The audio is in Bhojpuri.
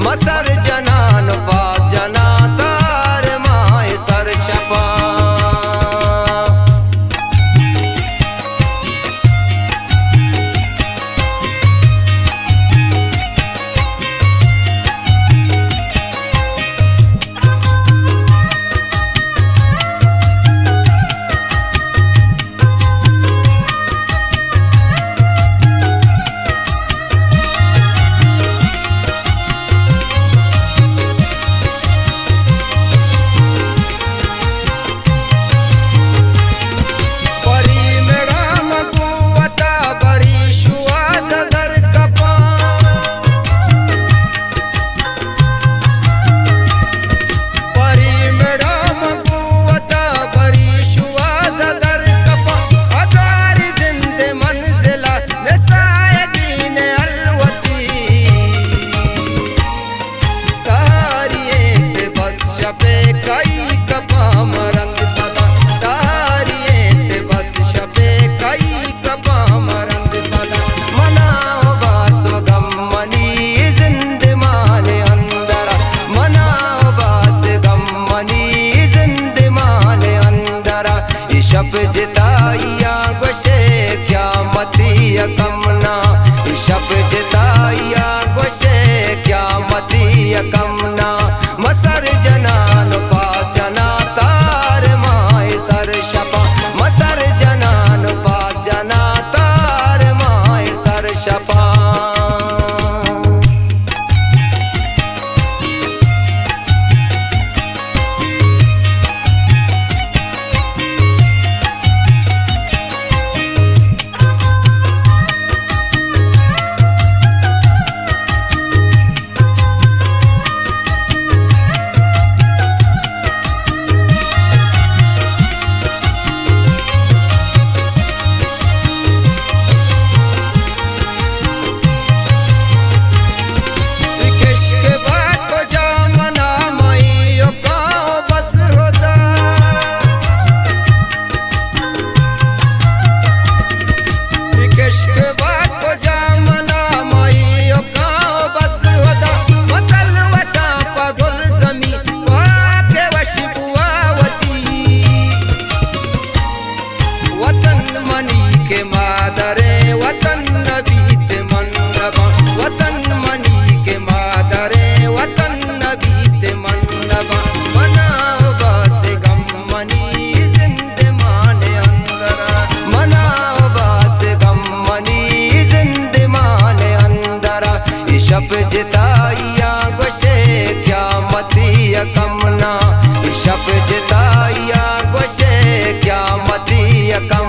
मसर जनान पा जना तार माए सर शपा शप जिताइया गोशे क्या मती कमना शप जिताइया गोशे क्या मती कमना मसर जनान पा जना तार माए सर शपा मसर जनान पा जना तार माए सर शपा शप जिताइया गोशे क्या मती कमना शप जिताइया गोशे क्या मती कमना।